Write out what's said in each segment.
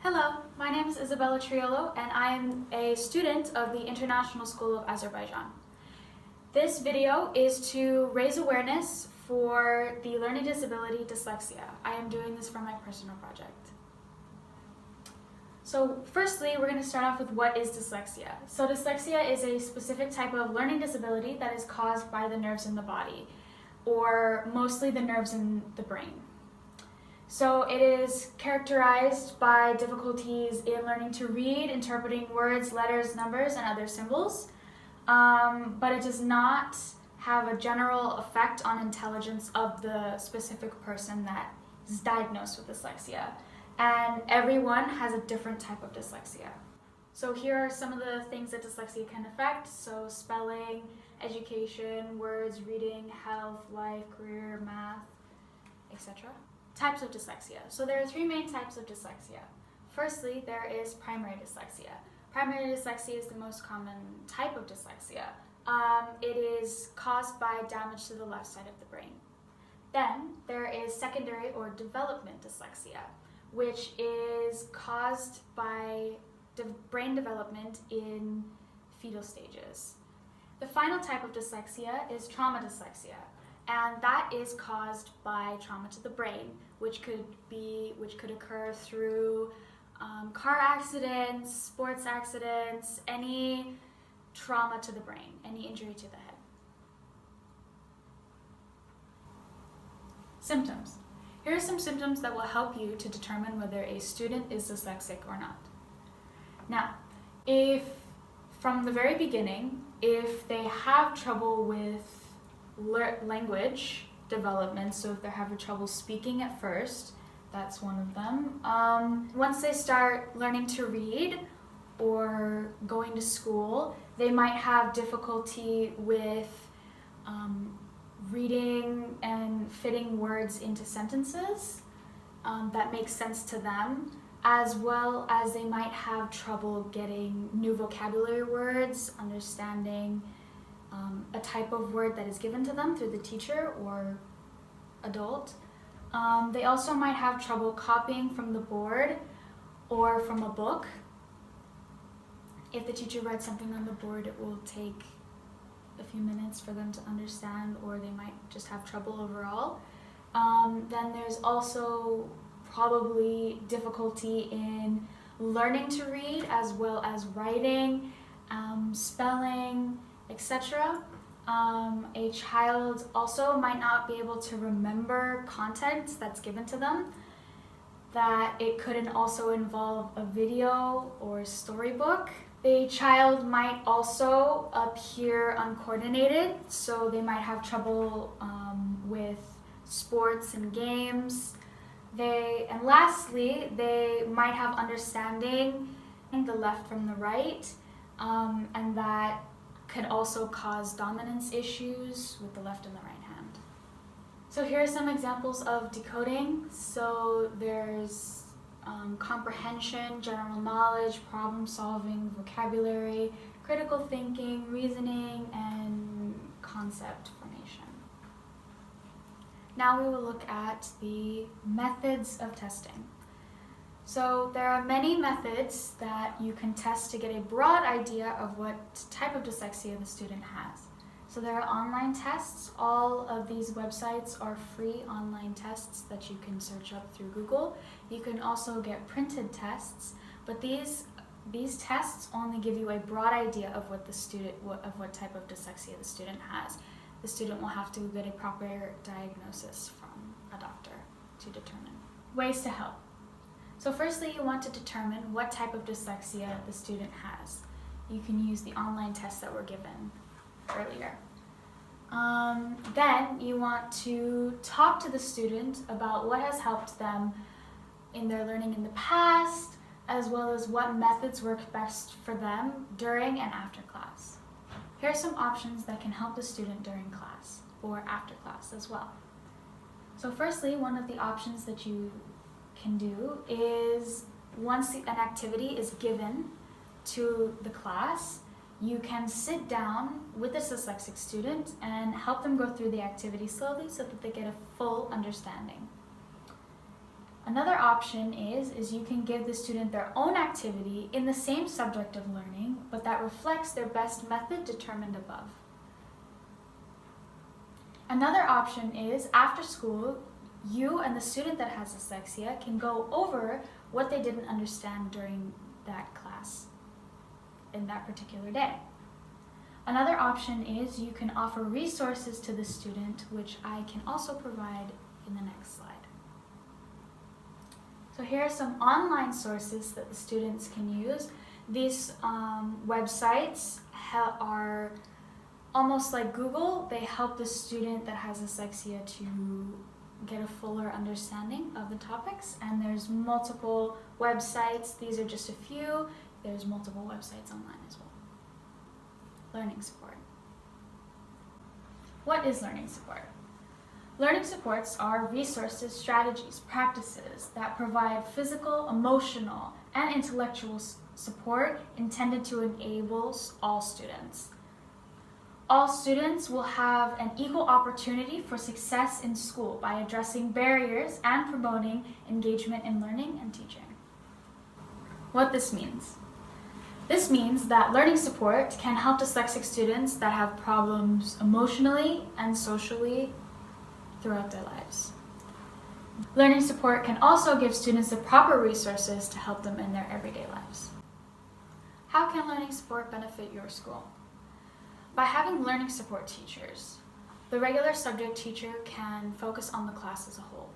Hello, my name is Isabella Triolo and I am a student of the International School of Azerbaijan. This video is to raise awareness for the learning disability dyslexia. I am doing this for my personal project. So firstly, we're going to start off with what is dyslexia. So dyslexia is a specific type of learning disability that is caused by the nerves in the body, or mostly the nerves in the brain. So it is characterized by difficulties in learning to read, interpreting words, letters, numbers, and other symbols, but it does not have a general effect on intelligence of the specific person that is diagnosed with dyslexia. And everyone has a different type of dyslexia. So here are some of the things that dyslexia can affect. So spelling, education, words, reading, health, life, career, math, etc. Types of dyslexia. So there are three main types of dyslexia. Firstly, there is primary dyslexia. Primary dyslexia is the most common type of dyslexia. It is caused by damage to the left side of the brain. Then there is secondary or development dyslexia, which is caused by brain development in fetal stages. The final type of dyslexia is trauma dyslexia, and that is caused by trauma to the brain, which could occur through car accidents, sports accidents, any trauma to the brain, any injury to the head. Symptoms. Here are some symptoms that will help you to determine whether a student is dyslexic or not. Now, if from the very beginning, if they have trouble with language development, so if they're having trouble speaking at first, that's one of them. Once they start learning to read or going to school, they might have difficulty with reading and fitting words into sentences that make sense to them, as well as they might have trouble getting new vocabulary words, understanding a type of word that is given to them through the teacher or adult. They also might have trouble copying from the board or from a book. If the teacher writes something on the board, it will take a few minutes for them to understand, or they might just have trouble overall. Then there's also probably difficulty in learning to read, as well as writing, spelling, etc. A child also might not be able to remember content that's given to them, that it couldn't also involve a video or storybook. The child might also appear uncoordinated, so they might have trouble with sports and games. And lastly, they might have understanding the left from the right, and that could also cause dominance issues with the left and the right hand. So here are some examples of decoding. So there's comprehension, general knowledge, problem solving, vocabulary, critical thinking, reasoning, and concept formation. Now we will look at the methods of testing. So there are many methods that you can test to get a broad idea of what type of dyslexia the student has. So there are online tests. All of these websites are free online tests that you can search up through Google. You can also get printed tests, but these tests only give you a broad idea of what type of dyslexia the student has. The student will have to get a proper diagnosis from a doctor to determine. Ways to help. So firstly, you want to determine what type of dyslexia the student has. You can use the online tests that were given earlier. Then you want to talk to the student about what has helped them in their learning in the past, as well as what methods work best for them during and after class. Here are some options that can help the student during class or after class as well. So firstly, one of the options that you can do is, once an activity is given to the class, you can sit down with a dyslexic student and help them go through the activity slowly so that they get a full understanding. Another option is you can give the student their own activity in the same subject of learning, but that reflects their best method determined above. Another option is, after school, you and the student that has dyslexia can go over what they didn't understand during that class in that particular day. Another option is you can offer resources to the student, which I can also provide in the next slide. So here are some online sources that the students can use. These websites are almost like Google. They help the student that has dyslexia to get a fuller understanding of the topics, and there's multiple websites. These are just a few. There's multiple websites online as well. Learning support. What is learning support? Learning supports are resources, strategies, practices that provide physical, emotional, and intellectual support intended to enable all students. All students will have an equal opportunity for success in school by addressing barriers and promoting engagement in learning and teaching. What this means. This means that learning support can help dyslexic students that have problems emotionally and socially throughout their lives. Learning support can also give students the proper resources to help them in their everyday lives. How can learning support benefit your school? By having learning support teachers, the regular subject teacher can focus on the class as a whole.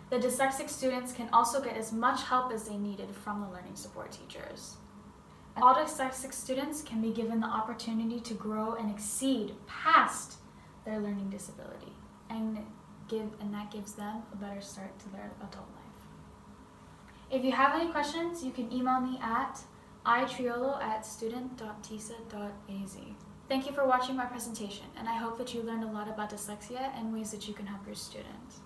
The dyslexic students can also get as much help as they needed from the learning support teachers. All dyslexic students can be given the opportunity to grow and exceed past their learning disability, and that gives them a better start to their adult life. If you have any questions, you can email me at itriolo@student.tisa.az. Thank you for watching my presentation, and I hope that you learned a lot about dyslexia and ways that you can help your students.